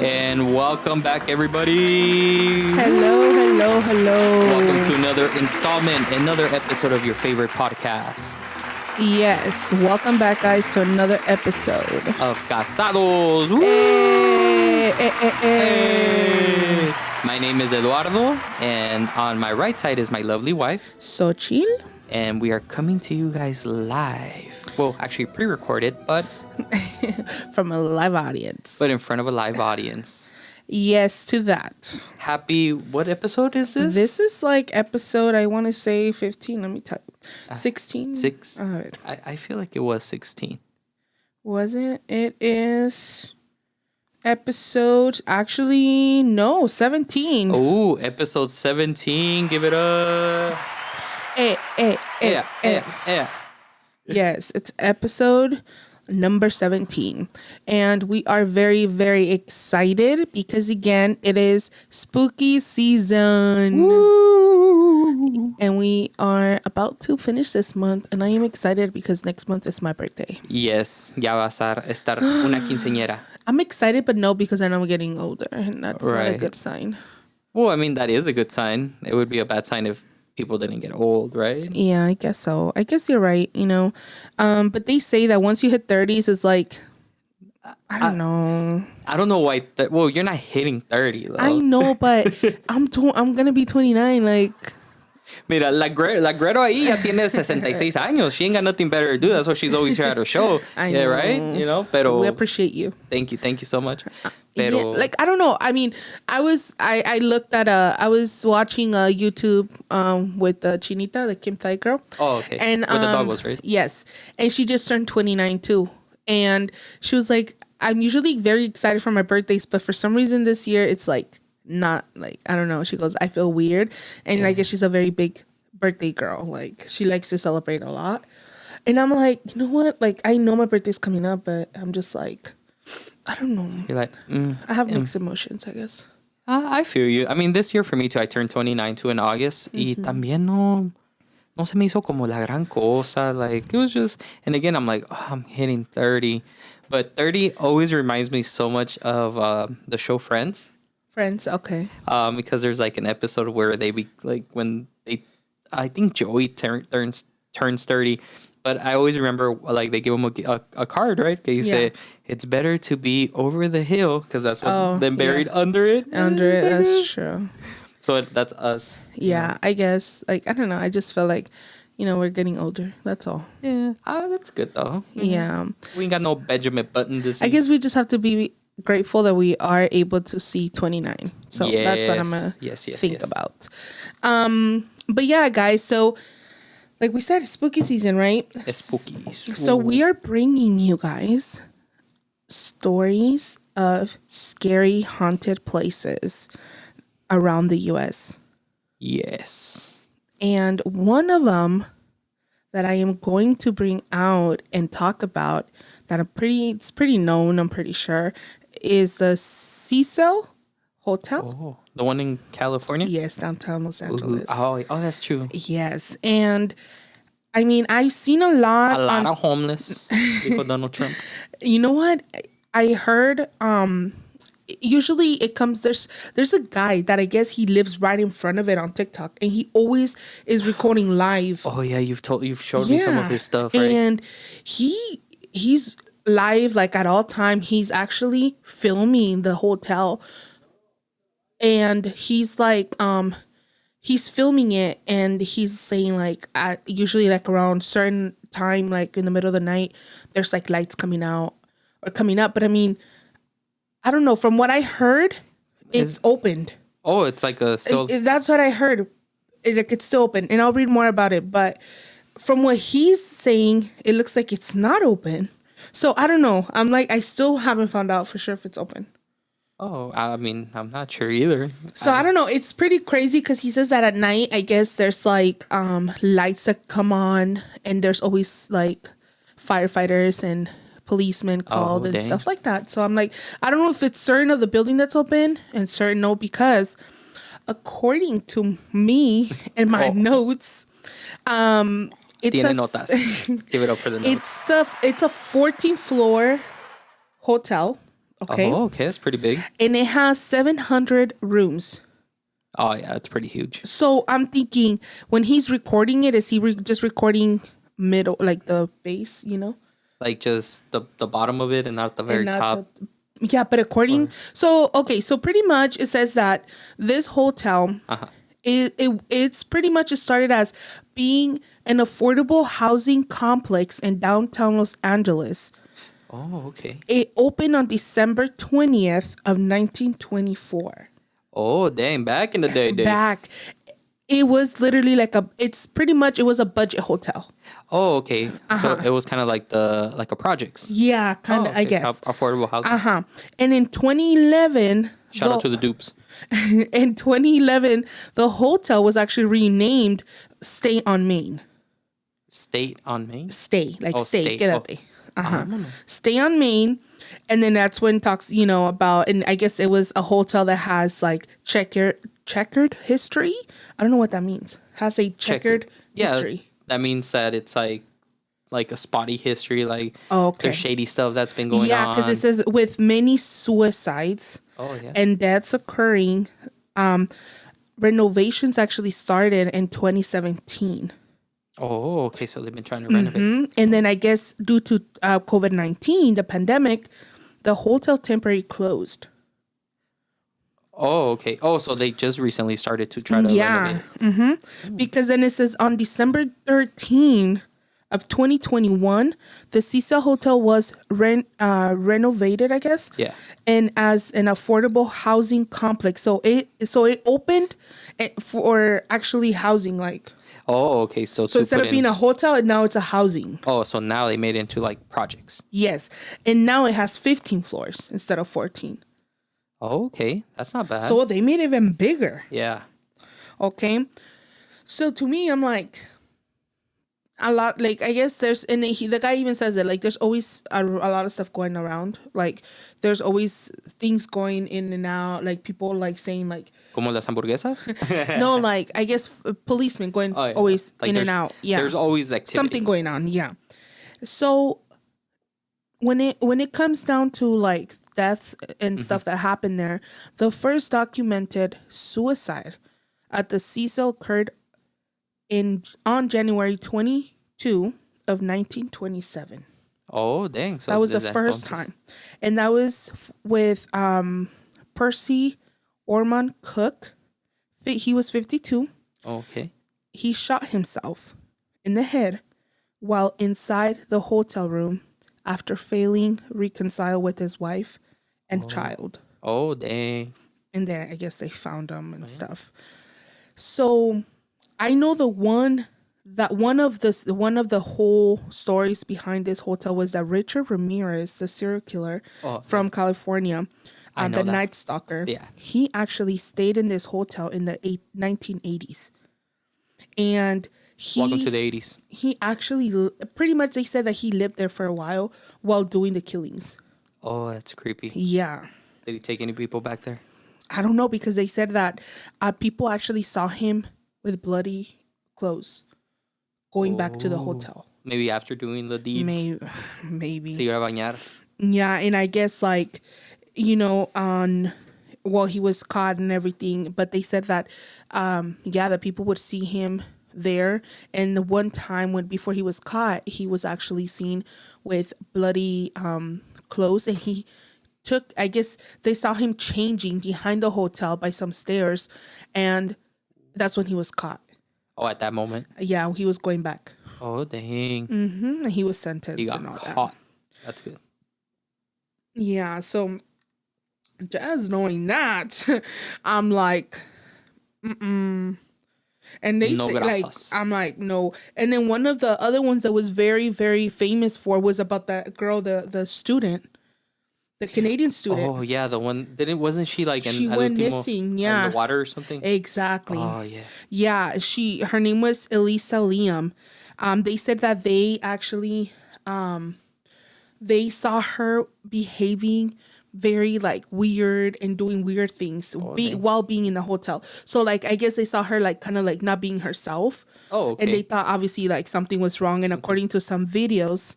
And welcome back, everybody. Hello. Welcome to another installment, another episode of your favorite podcast. Yes, welcome back, guys, to another episode of Casados. Woo! Hey. My name is Eduardo, and on my right side is my lovely wife, Xochitl. And we are coming to you guys live. Well, actually pre-recorded, but from a live audience. But in front of a live audience. Yes, to that. Happy, what episode is this? This is like episode, I want to say 15. Let me tell you. 16? I feel like it was 16. Was it? It is episode, actually, no, 17. Oh, episode 17. Give it up. Yes, it's episode number 17. And we are very, very excited because, again, it is spooky season. Woo! And we are about to finish this month. And I am excited because next month is my birthday. Yes, ya vas a estar una quinceañera. I'm excited, but no, because I know I'm getting older. And that's not a good sign. Well, I mean, that is a good sign. It would be a bad sign if people didn't get old, right? Yeah, I guess so. I guess you're right, you know. But they say that once you hit 30s, it's like, I don't know. I don't know why. Well, you're not hitting 30, though. I know, but I'm going to be 29, like. Mira, la Greto ahí ya tiene 66 años. She ain't got nothing better to do. That's why she's always here at her show. I know. Right? You know, pero... We appreciate you. Thank you so much. Pero... Yeah, like, I don't know. I mean, I was watching YouTube with Chinita, the Kim Thai girl. Oh, okay. And, where the dog was, right? Yes. And she just turned 29 too. And she was like, I'm usually very excited for my birthdays, but for some reason this year, it's like, not like, I don't know. She goes, I feel weird. And I guess she's a very big birthday girl. Like, she likes to celebrate a lot. And I'm like, you know what? Like, I know my birthday's coming up, but I'm just like, I don't know. You're like, I have mixed emotions, I guess. I feel you. I mean, this year for me too, I turned 29 too in August. Y también no se me hizo como la gran cosa. Like, it was just, and again, I'm like, oh, I'm hitting 30. But 30 always reminds me so much of the show Friends. Friends, okay. Because there's like an episode where they be like when I think Joey turns 30, but I always remember like they give him a card, right? They say it's better to be over the hill because that's what then buried under it. Under it, that's true. So that's us. Yeah, I guess. Like, I don't know. I just feel like, you know, we're getting older. That's all. Yeah. Oh, that's good though. Yeah. We ain't got no Benjamin Button disease. I guess we just have to be grateful that we are able to see 29. So that's what I'm gonna think about. But yeah, guys, so like we said, it's spooky season, right? It's spooky. So we are bringing you guys stories of scary haunted places around the US. Yes. And one of them that I am going to bring out and talk about that it's pretty known, I'm pretty sure, is the Cecil Hotel. Oh, the one in California? Yes, downtown Los Angeles. Oh, that's true. Yes, and I mean, I've seen a lot of homeless people. Donald Trump. You know what? I heard. Usually it comes. There's a guy that I guess he lives right in front of it on TikTok, and he always is recording live. Oh yeah, you've showed me some of his stuff, right? And he's live like at all time. He's actually filming the hotel, and he's like he's filming it, and he's saying like at usually like around certain time, like in the middle of the night, there's like lights coming out or coming up. But I mean, I don't know. From what I heard, it's opened. Oh, it's like a still. That's what I heard. It's still open, and I'll read more about it. But from what he's saying, it looks like it's not open. So I don't know. I'm like, I still haven't found out for sure if it's open. Oh, I mean, I'm not sure either. So I don't know. It's pretty crazy because he says that at night, I guess there's like lights that come on, and there's always like firefighters and policemen called and stuff like that. So I'm like, I don't know if it's certain of the building that's open and certain no, because according to me and my notes, it says, notas. Give it up for the notes. It's a 14th floor hotel. Okay. Oh, okay. That's pretty big. And it has 700 rooms. Oh, yeah. It's pretty huge. So I'm thinking, when he's recording it, is he just recording middle, like the base, Like just the bottom of it and not the very And not top. Yeah, but according, so pretty much it says that this hotel, it's pretty much, it started as being an affordable housing complex in downtown Los Angeles. Oh, okay. It opened on December 20th of 1924. Oh, dang. Back in the day. Back. It was literally like it was a budget hotel. Oh, okay. So it was kind of like a projects. Yeah, kind of, okay. I guess. Affordable housing. And in 2011, Shout out to the dupes. in 2011, the hotel was actually renamed Stay on Main. State on Main? Stay, like Oh, stay. stay. Quédate. Oh. Stay on Main. And then that's when it talks, about, and I guess it was a hotel that has like checkered history. I don't know what that means. Has a checkered history. That means that it's like a spotty history, like Okay. there's shady stuff that's been going on. Yeah, because it says with many suicides and deaths occurring, renovations actually started in 2017. Oh, okay. So they've been trying to renovate. And then I guess due to COVID-19, the pandemic, the hotel temporarily closed. Oh, okay. Oh, so they just recently started to try to renovate it. Because then it says on December 13 of 2021, the Cecil Hotel was renovated, I guess. Yeah. And as an affordable housing complex. So it opened for actually housing, like. Oh, okay. So instead of being a hotel, now it's a housing. Oh, so now they made it into like projects. Yes. And now it has 15 floors instead of 14. Oh, okay. That's not bad. So they made it even bigger. Yeah. Okay. So to me, I'm like, a lot, like, I guess there's, and the guy even says it, like, there's always a lot of stuff going around. Like, there's always things going in and out. Like, people, like, saying, like. Como las hamburguesas? No, like, I guess policemen going always like in and out. Yeah. There's always activity. Something going on. Yeah. So when it comes down to, like, deaths and stuff that happened there, the first documented suicide at the Cecil occurred on January 22 of 1927. Oh, dang. So that was the first time. And that was with Percy Ormond Cook. He was 52. Okay. He shot himself in the head while inside the hotel room after failing reconcile with his wife and child. Oh, dang. And then I guess they found him and stuff. So I know one of the whole stories behind this hotel was that Richard Ramirez, the serial killer from California, the Night Stalker, he actually stayed in this hotel in the 1980s. And welcome to the 80s. He actually, pretty much, they said that he lived there for a while doing the killings. Oh, that's creepy. Yeah. Did he take any people back there? I don't know, because they said that people actually saw him with bloody clothes going back to the hotel. Maybe after doing the deeds. Maybe. Se iba a bañar. Yeah, and I guess, like, he was caught and everything, but they said that, that people would see him there. And the one time before he was caught, he was actually seen with bloody clothes, and he took, I guess they saw him changing behind the hotel by some stairs, and that's when he was caught. Oh, at that moment? Yeah, he was going back. Oh, dang. Mm-hmm. And he was sentenced. He got and all caught. That. That's good. Yeah, so just knowing that, I'm like, mm-mm. And they say, like, I'm like, no. And then one of the other ones that was very, very famous for was about that girl, the student. The Canadian student. Oh, yeah, the one. Wasn't she like she went missing, yeah. In the water or something? Exactly. Oh, yeah. Yeah, her name was Elisa Liam. They said that they actually, they saw her behaving very, like, weird and doing weird things while being in the hotel. So, like, I guess they saw her, like, kind of, like, not being herself. Oh, okay. And they thought, obviously, like, something was wrong. And according to some videos,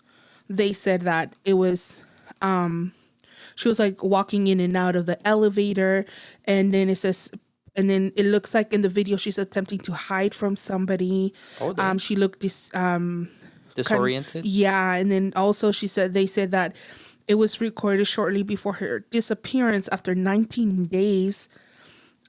they said that it was, she was like walking in and out of the elevator, and then it says, and then it looks like in the video she's attempting to hide from somebody. She looked disoriented. Yeah, and then also they said that it was recorded shortly before her disappearance. After 19 days,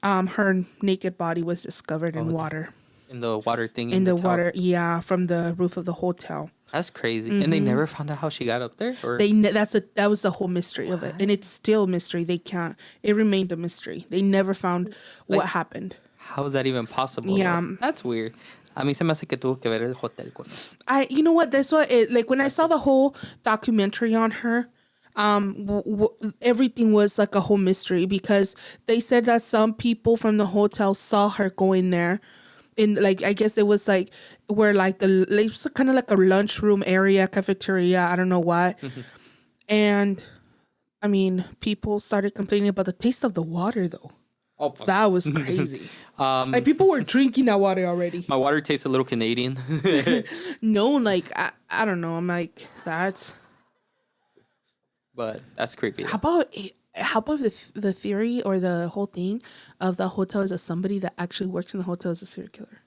her naked body was discovered in water. In the water thing. In the water, yeah, from the roof of the hotel. That's crazy. And they never found out how she got up there? Or? That was the whole mystery of it. And it's still a mystery. It remained a mystery. They never found what happened. How is that even possible? Yeah. That's weird. A mí se me hace que tuvo que ver el hotel con eso. You know what? That's what like when I saw the whole documentary on her, everything was like a whole mystery, because they said that some people from the hotel saw her going there. In like, I guess it was like where like it was kind of like a lunchroom area, cafeteria, I don't know what. And I mean, people started complaining about the taste of the water though. That was crazy. Like people were drinking that water already. My water tastes a little Canadian. No, like I don't know. I'm like, but that's creepy. How about the theory or the whole thing of the hotel is that somebody that actually works in the hotel is a serial killer?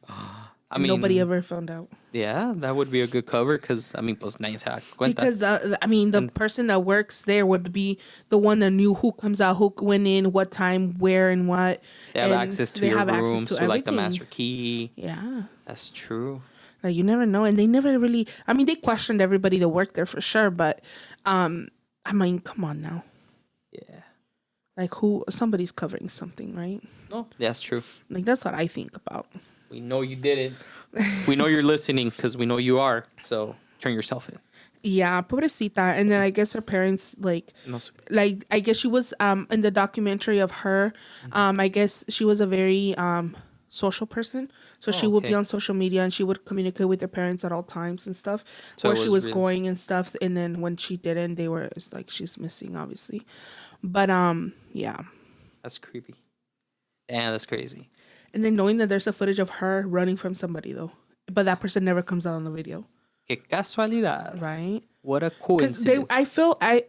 I mean, nobody ever found out. Yeah, that would be a good cover, because I mean, pues nadie se da cuenta. Because the person that works there would be the one that knew who comes out, who went in, what time, where, and what. They have access to your room, so like the master key. Yeah, that's true. Like you never know, and they never really. I mean, they questioned everybody that worked there for sure, but I mean, come on now. Yeah. Like somebody's covering something, right? No, that's true. Like that's what I think about. We know you did it. We know you're listening, because we know you are. So turn yourself in. Yeah, pobrecita. And then I guess her parents I guess she was in the documentary of her. I guess she was a very social person. So she would be on social media and she would communicate with her parents at all times and stuff. So where she was going and stuff. And then when she didn't, it's like she's missing, obviously. But yeah. That's creepy. Damn, that's crazy. And then knowing that there's a footage of her running from somebody though, but that person never comes out on the video. Qué casualidad. Right? What a coincidence.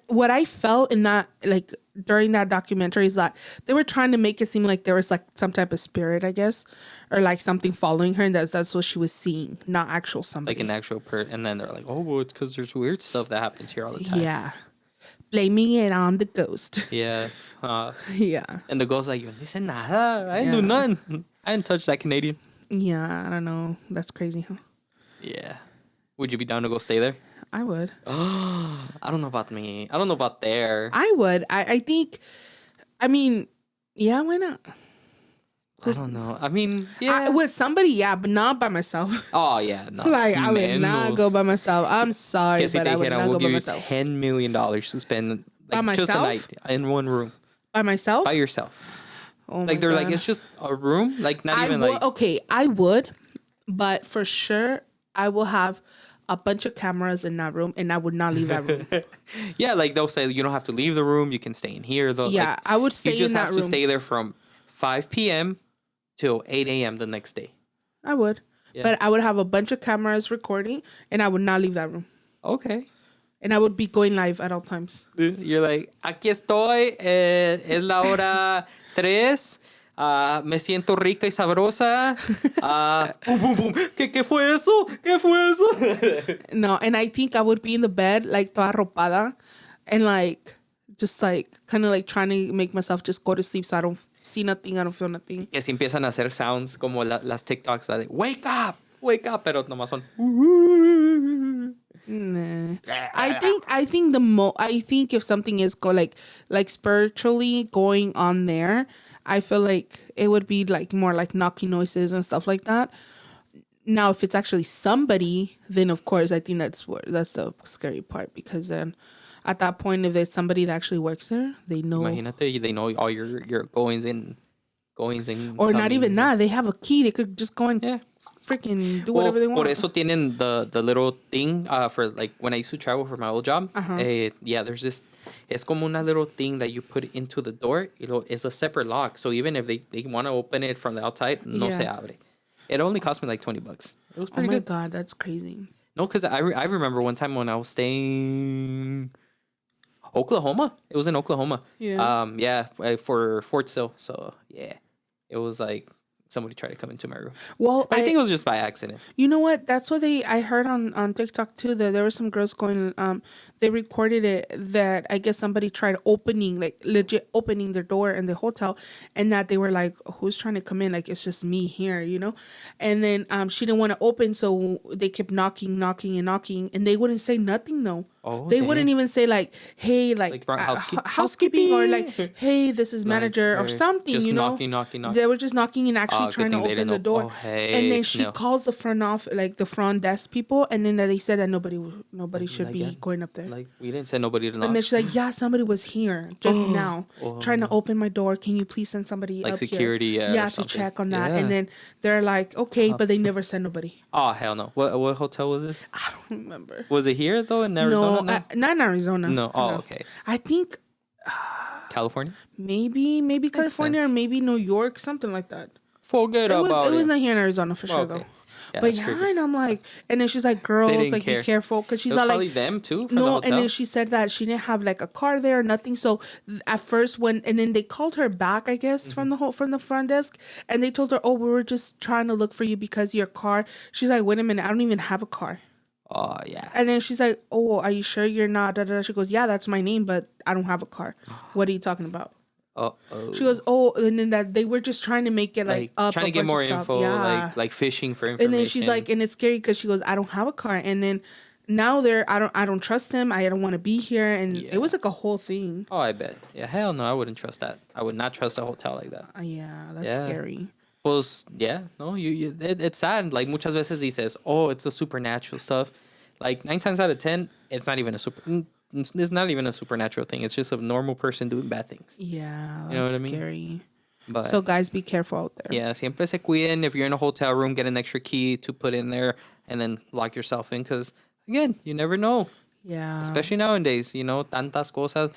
What I felt in that, like during that documentary, is that they were trying to make it seem like there was like some type of spirit, I guess, or like something following her, and that's what she was seeing, not actual somebody. Like an actual and then they're like, oh, well, it's because there's weird stuff that happens here all the time. Yeah. Blaming it on the ghost. Yeah. Yeah. And the ghost's like, yo no hice nada. I didn't do nothing. I didn't touch that Canadian. Yeah, I don't know. That's crazy, huh? Yeah. Would you be down to go stay there? I would. I don't know about me. I don't know about there. I would. I think, I mean, yeah, why not? I don't know. I mean, yeah. With somebody, yeah, but not by myself. Oh, yeah. No. Like, I would not go by myself. I'm sorry, but I would not go by myself. $10 million to spend by myself? Just a night in one room. By myself? By yourself. Oh like, they're God. Like, it's just a room? Like, not even like... Okay, I would, but for sure, I will have a bunch of cameras in that room, and I would not leave that room. Yeah, like, they'll say, you don't have to leave the room. You can stay in here. Yeah, like, I would stay in that room. You just have to stay there from 5 p.m. till 8 a.m. the next day. I would. Yeah. But I would have a bunch of cameras recording, and I would not leave that room. Okay. And I would be going live at all times. You're like, aquí estoy, es la hora 3, me siento rica y sabrosa. Boom, boom, boom. ¿Qué fue eso? ¿Qué fue eso? No, and I think I would be in the bed, like, toda arropada, and, like, just, like, kind of, like, trying to make myself just go to sleep so I don't see nothing, I don't feel nothing. Que si empiezan a hacer sounds como las TikToks, like, wake up, pero nomás son... Nah. I think if something is like spiritually going on there, I feel like it would be like more like knocking noises and stuff like that. Now, if it's actually somebody, then of course I think that's the scary part, because then at that point, if there's somebody that actually works there, they know. Imagínate, they know all your goings and or not even that. They have a key. They could just go and freaking do whatever they want. Por eso tienen the little thing for like when I used to travel for my old job. There's this. It's como una little thing that you put into the door. It's a separate lock. So even if they want to open it from the outside, no se abre. It only cost me like $20. It was pretty good. Oh my God, that's crazy. No, because I remember one time when I was staying Oklahoma. It was in Oklahoma. Yeah. For Fort Sill. So yeah, it was like somebody tried to come into my room. Well, But I think it was just by accident. You know what? That's what I heard on TikTok too, that there were some girls going, they recorded it that I guess somebody tried opening, like legit opening their door in the hotel, and that they were like, who's trying to come in? Like, it's just me here, you know? And then she didn't want to open, so they kept knocking, and they wouldn't say nothing though. Oh, they dang. wouldn't even say like, hey, like housekeeping, or like, hey, this is manager, or something, just you know? knocking. They were just knocking and actually trying to open the door. Oh, hey, and then she calls the front desk people, and then they said that nobody should be going up there. Like, we didn't send nobody to knock. And then she's like, yeah, somebody was here just now trying to open my door. Can you please send somebody like up security, here? yeah, to check on that. And then they're like, okay, but they never sent nobody. Oh, hell no. What hotel was this? I don't remember. Was it here though, in Arizona? No, not in Arizona. No. Oh, okay. I think California? Maybe California, or maybe New York, something like that. Forget about it. It was not here in Arizona for sure, though. Yeah, but and I'm like, and then she's like, girls, like, be careful, because she's not probably like them too. No, and then she said that she didn't have like a car there or nothing. So at first, and then they called her back, I guess, from the front desk, and they told her, oh, we were just trying to look for you because your car. She's like, wait a minute, I don't even have a car. Oh yeah. And then she's like, oh, are you sure you're not? Da, da, da. She goes, yeah, that's my name, but I don't have a car. What are you talking about? She goes, oh, and then that they were just trying to make it like up, trying to get more info, like fishing for information. And then she's like, and it's scary because she goes, I don't have a car, and then now I don't trust him. I don't want to be here, and it was like a whole thing. Oh, I bet. Yeah, hell no, I wouldn't trust that. I would not trust a hotel like that. Yeah, that's scary. Pues, yeah, no, it's sad. Like, muchas veces dices, oh, it's the supernatural stuff. Like 9 times out of 10, it's not even a supernatural thing. It's just a normal person doing bad things. Yeah, that's you know what I mean? Scary. But, so guys, be careful out there. Yeah, siempre se cuiden. If you're in a hotel room, get an extra key to put in there and then lock yourself in. Because, again, you never know. Yeah. Especially nowadays, tantas cosas.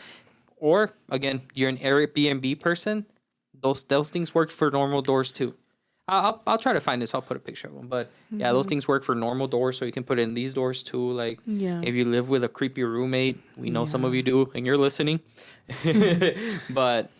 Or, again, you're an Airbnb person. Those things work for normal doors too. I'll try to find this. I'll put a picture of them. But yeah, those things work for normal doors, so you can put it in these doors too. Like, if you live with a creepy roommate, we know some of you do, and you're listening. But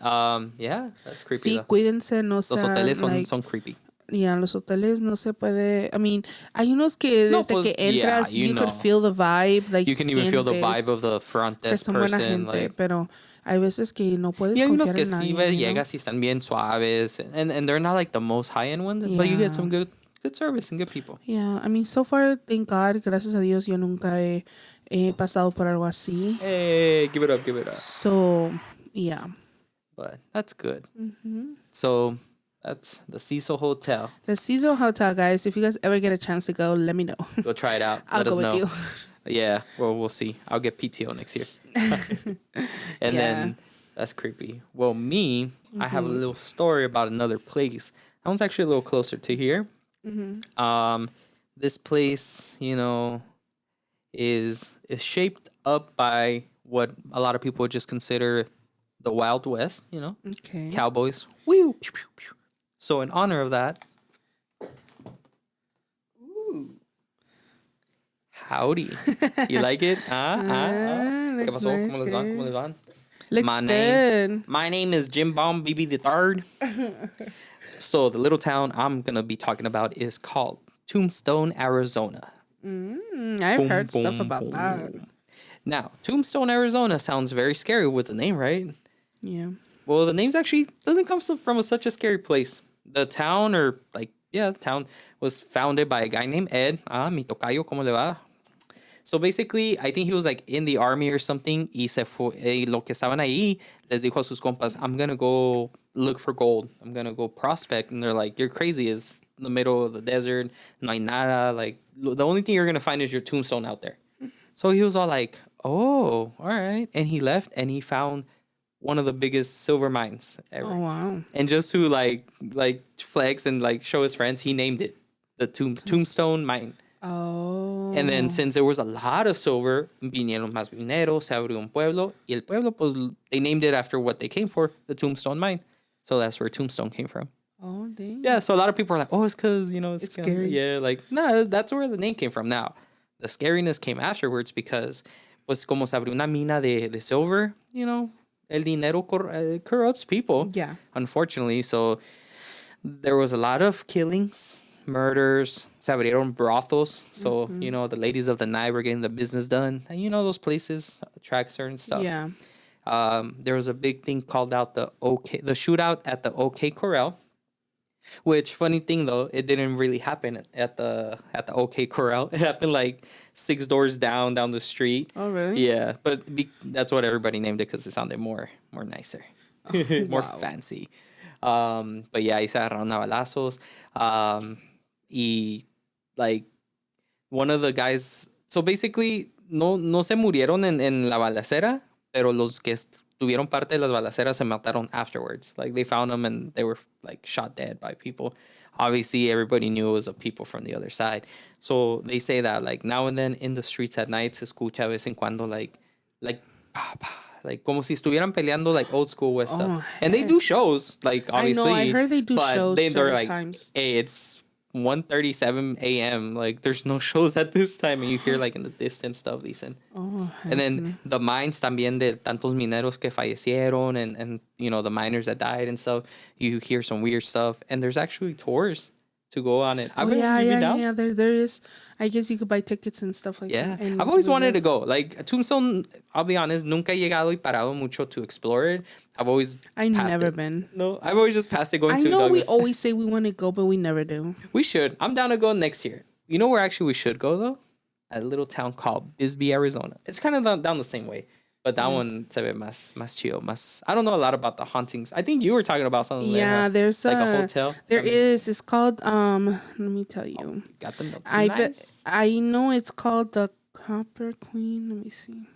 yeah, that's creepy. Sí, cuídense, no Los hoteles son creepy. Yeah, los hoteles no se puede. I mean, hay unos que desde que entras, you could feel the vibe. Like, you can even feel the vibe of the front desk person. Gente, like, pero hay veces que no puedes hay unos confiar que en sí nadie, llegas y están bien suaves, and they're not like the most high-end ones, but you get some good service and good people. Yeah, I mean, so far, thank God, gracias a Dios, yo nunca he pasado por algo así. Hey, give it up. So, yeah. But that's good. So, that's the Cecil Hotel. The Cecil Hotel, guys. If you guys ever get a chance to go, let me know. Go try it out. I'll go with you. Yeah, well, we'll see. I'll get PTO next year. And then that's creepy. Well, I have a little story about another place. That one's actually a little closer to here. This place, is shaped up by what a lot of people would just consider the Wild West, Okay. Cowboys. Woo! Pew, pew, pew. So in honor of that, howdy. You like it? ¿Qué pasó? Nice, ¿Cómo les van? Looks good. My name is Jim Bomb BB the Third. So the little town I'm gonna be talking about is called Tombstone, Arizona. I've heard stuff about that. Now, Tombstone, Arizona sounds very scary with the name, right? Yeah. Well, the name's actually doesn't come from such a scary place. The town, the town was founded by a guy named Ed. Mi tocayo, ¿cómo le va? So basically, I think he was like in the army or something. Y se fue, lo que estaban ahí, les dijo a sus compas, I'm going to go look for gold. I'm going to go prospect. And they're like, you're crazy. It's in the middle of the desert. No hay nada. Like, the only thing you're going to find is your tombstone out there. So he was all like, oh, all right. And he left and he found one of the biggest silver mines ever. Oh, wow. And just to like flex and like show his friends, he named it the Tombstone Mine. Oh. And then since there was a lot of silver, vinieron más mineros, se abrió un pueblo, y el pueblo, pues, they named it after what they came for, the Tombstone Mine. So that's where Tombstone came from. Oh, dang. Yeah, so a lot of people are like, oh, it's because, it's scary. Yeah, like, no, that's where the name came from. Now, the scariness came afterwards because, pues como se abrió una mina de silver, you know, el dinero corrupts people. Yeah. Unfortunately. So there was a lot of killings, murders. Se abrieron brothels. So, you know, the ladies of the night were getting the business done. And, you know, those places attract certain stuff. Yeah. There was a big thing called out the shootout at the OK Corral. Which, funny thing though, it didn't really happen at the OK Corral. It happened like 6 doors down the street. Oh, really? Yeah, but that's what everybody named it because it sounded more nicer, more fancy. But yeah, ahí se agarraron a balazos. Y like one of the guys, so basically no se murieron en la balacera, pero los que tuvieron parte de las balaceras se mataron afterwards. Like they found them and they were like shot dead by people. Obviously, everybody knew it was people from the other side. So they say that like now and then in the streets at night se escucha a vez en cuando like como si estuvieran peleando like old school West stuff. And they do shows like obviously. I know. I heard they do shows they're like, times. hey, it's 1:37 a.m. Like there's no shows at this time, and you hear like in the distance stuff, dicen. And then the mines también de tantos mineros que fallecieron and you know the miners that died and stuff. You hear some weird stuff, and there's actually tours to go on it. Yeah. There is. I guess you could buy tickets and stuff like that. Yeah, I've always wanted to go. Like Tombstone, I'll be honest, nunca he llegado y parado mucho to explore it. I've never been. No, I've always just passed it going I to know Douglas. we always say we want to go, but we never do. We should. I'm down to go next year. You know where actually we should go though? A little town called Bisbee, Arizona. It's kind of down the same way. But that one se ve más chill. I don't know a lot about the hauntings. I think you were talking about something. Yeah, there's like a hotel. There is. It's called let me tell you. Oh, got the notes. I know it's called the Copper Queen. Let me see.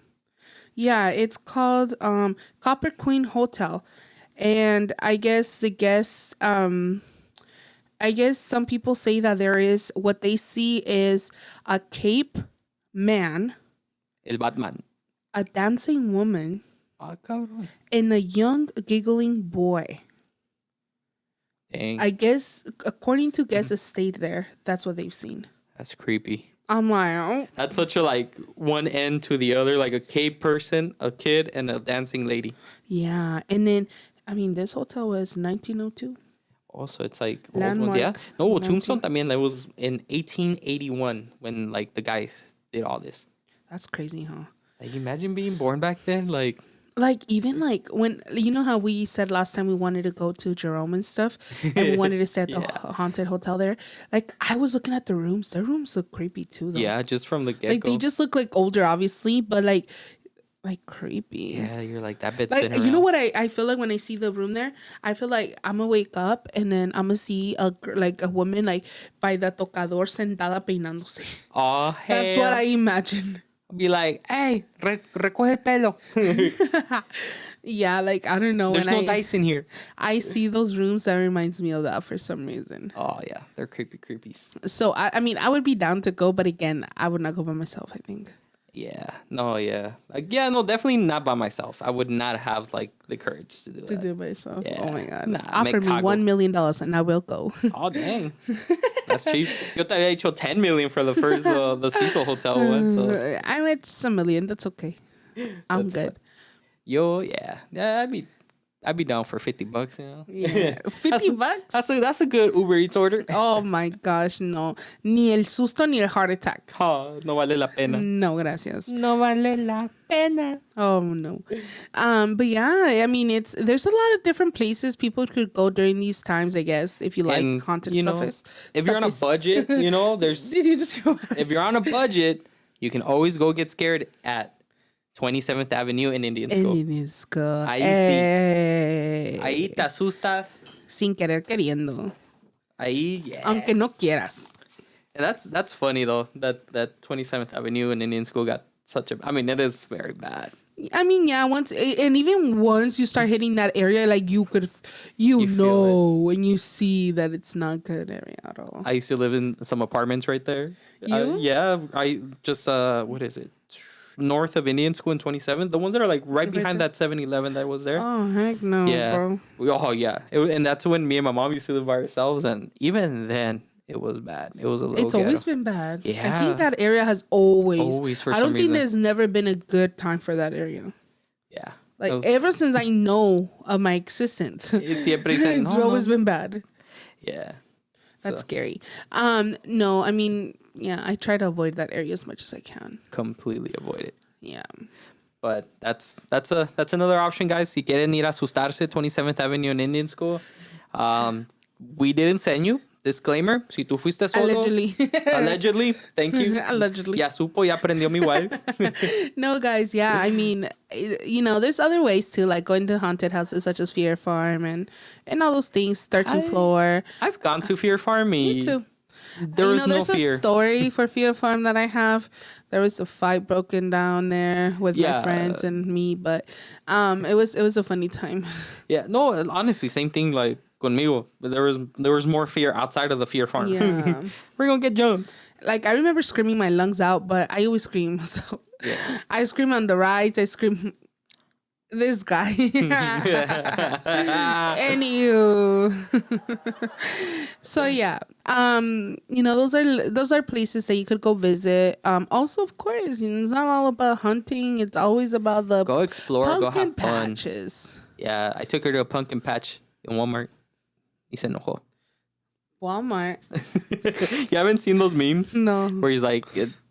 Yeah, it's called Copper Queen Hotel. And I guess the guests I guess some people say that there is what they see is a cape man. El Batman. A dancing woman, Cabrón. and a young giggling boy. Dang. I guess, according to guests that stayed there, that's what they've seen. That's creepy. I'm like, oh. That's such a like one end to the other, like a cave person, a kid, and a dancing lady. Yeah, and then I mean, this hotel was 1902. Also, it's like Landmark. Yeah. No, Tombstone también. That was in 1881 when like the guys did all this. That's crazy, huh? Like, imagine being born back then, like even like when you know how we said last time we wanted to go to Jerome and stuff, and we wanted to stay at the haunted hotel there. Like I was looking at the rooms. Their rooms look creepy too, though. Yeah, just from the get-go. Like they just look like older, obviously, but like creepy. Yeah, you're like that bit's like been around. You know what I feel like when I see the room there? I feel like I'm gonna wake up and then I'm gonna see a woman like by the tocador sentada peinándose. Oh, hell. That's what I imagine. Be like, hey, recoge el pelo. Yeah, like I don't know. There's no dice in here. I see those rooms, that reminds me of that for some reason. Oh yeah, they're creepies. So I mean, I would be down to go, but again, I would not go by myself, I think. Yeah. No, yeah. Like, yeah, no, definitely not by myself. I would not have like the courage to do that. To do it myself. Yeah. Oh my God. Nah, Offer me $1 million and I will go. Oh, dang. That's cheap. Yo te había dicho $10 million for the first, the Cecil Hotel one. So. I went just $1 million. That's okay. I'm good. Fun. Yo, yeah. Yeah, I'd be down for $50, you know? Yeah. $50? That's a good Uber Eats order. Oh my gosh, no. Ni el susto ni el heart attack. Oh, no vale la pena. No, gracias. No vale la pena. Oh no. But yeah, I mean there's a lot of different places people could go during these times, I guess, if you like haunted stuff. If you're on a budget, you know, there's if you're on a budget, you can always go get scared at 27th Avenue in Indian School. Indian School. Ahí sí. Ahí te asustas. Sin querer queriendo. Ahí, yeah. Aunque no quieras. And that's funny though, that 27th Avenue in Indian School got such a... I mean, it is very bad. I mean, yeah, even once you start hitting that area, like you know, and you see that it's not good area at all. I used to live in some apartments right there. You? Yeah, I just, what is it? North of Indian School in 27th. The ones that are like right behind that 7-Eleven that was there. Oh, heck no, yeah. bro. Oh, yeah. And that's when me and my mom used to live by ourselves. And even then, It was bad. It was a little It's always been bad. Yeah. I think that area has always. Always for I some don't think reason. there's never been a good time for that area. Yeah. Like It was- ever since I know of my existence, siempre dicen, it's "No, always no." been bad. Yeah. That's So, scary. No, I mean, yeah, I try to avoid that area as much as I can. completely avoid it. Yeah. But that's another option, guys. Si quieren ir a asustarse, 27th Avenue in Indian School. We didn't send you. Disclaimer. Si tú fuiste solo. Allegedly. Allegedly. Thank you. Allegedly. Ya supo, ya aprendió mi wife. No, guys, yeah, I mean, there's other ways too, like going to haunted houses such as Fear Farm and all those things, 13th floor. I've gone to Fear Farm. Me too. There was no there's fear. a story for Fear Farm that I have. There was a fight broken down there with my friends and me, but it was a funny time. Yeah, no, honestly, same thing like conmigo. There was more fear outside of the Fear Farm. Yeah. We're gonna get jumped. Like, I remember screaming my lungs out, but I always scream. So I scream on the rides. I scream, this guy. Anywho. So yeah, those are places that you could go visit. Also, of course, it's not all about hunting. It's always about the Go explore, go have fun. patches. Yeah, I took her to a pumpkin patch in Walmart. Y se enojó. Walmart. You haven't seen those memes? No. Where he's like,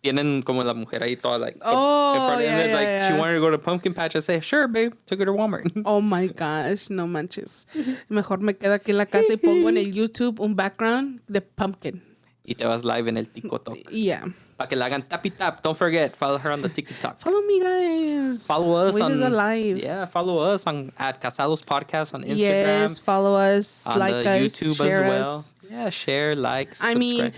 tienen como la mujer ahí toda like. Oh, in front of- and yeah, it's like, yeah, she yeah. wanted to go to pumpkin patch. I say, sure, babe. Took her to Walmart. Oh my gosh, no manches. Mejor me quedo aquí en la casa y pongo en el YouTube un background de pumpkin. Y te vas live en el TikTok. Yeah. Para que la hagan tappy tap. Don't forget, follow her on the TikTok. Follow me, guys. Follow us we on do go live. Yeah, follow us on at Casados Podcast on Instagram. Yes, follow us, on like the us, YouTube share as well. us. Yeah, share, like, I subscribe. mean,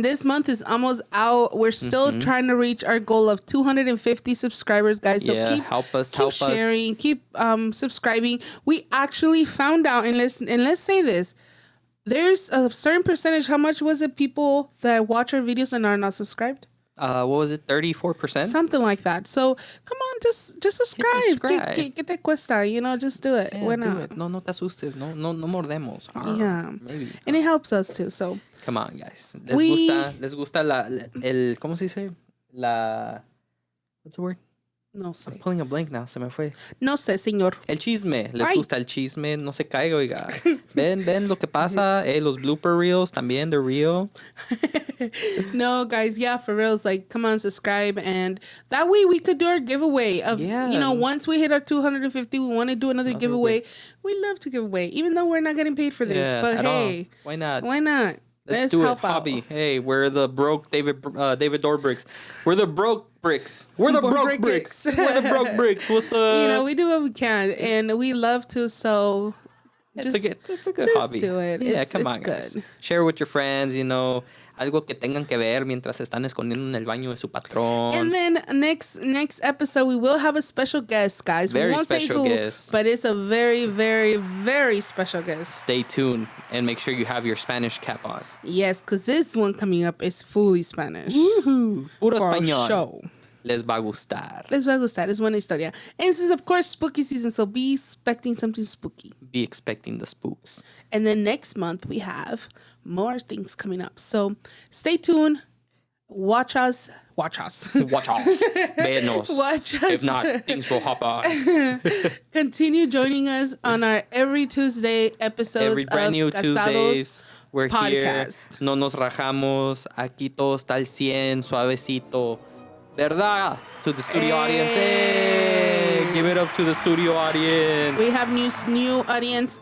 this month is almost out. We're still trying to reach our goal of 250 subscribers, guys. So yeah, keep help us, keep sharing, keep subscribing. We actually found out, and let's say this. There's a certain percentage. How much was it? People that watch our videos and are not subscribed. What was it? 34%. Something like that. So come on, just subscribe. ¿Qué te cuesta? Just do it. Yeah, Why do not? it. No te asustes. No mordemos. Yeah. Maybe. And it helps us too. So Come on, guys. Les gusta el ¿cómo se dice? What's the word? no I'm sé. pulling a blank now. Se me fue. No sé, señor. El chisme. Les Ay. gusta el chisme. No se caiga, oiga. Ven lo que pasa. Los blooper reels también, they're real. No, guys, yeah, for real. It's like, come on, subscribe, and that way we could do our giveaway of, once we hit our 250, we want to do another giveaway. We love to give away, even though we're not getting paid for this. Yeah, but at hey, all. Why not? Why not? Let's do it. help out. Hobby. Hey, we're the broke David Dobricks. We're the broke bricks. We're the broke bricks. We're the broke bricks. What's up? We do what we can, and we love to. So It's a good just hobby. do it. Yeah, It's come on, good. guys. Share with your friends, algo que tengan que ver mientras se están escondiendo en el baño de su patrón. And then next episode, we will have a special guest, guys. Very we won't special say who, guest. but it's a very, very, very special guest. Stay tuned and make sure you have your Spanish cap on. Yes, because this one coming up is fully Spanish. Puro For español. show. Les va a gustar. Les va a gustar. Es buena historia. And this is, of course, spooky season, so be expecting something spooky. Be expecting the spooks. And then next month, we have more things coming up. So stay tuned. Watch us. Watch off. Venos. Watch us. If not, things will hop on. Continue joining us on our every Tuesday episodes Every brand new of Tuesdays, we're podcast. here. No nos rajamos. Aquí todo está al 100, suavecito. ¿Verdad? To the studio audience. Hey! Give it up to the studio audience. We have new audience.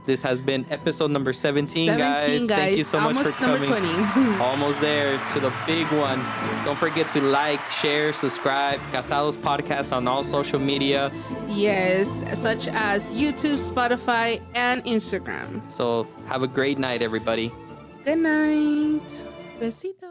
This has been episode number 17, guys. guys. Thank you so much Almost for coming. number 20. Almost there to the big one. Don't forget to like, share, subscribe. Casados Podcast on all social media. Yes, such as YouTube, Spotify, and Instagram. So have a great night, everybody. Good night. Besitos.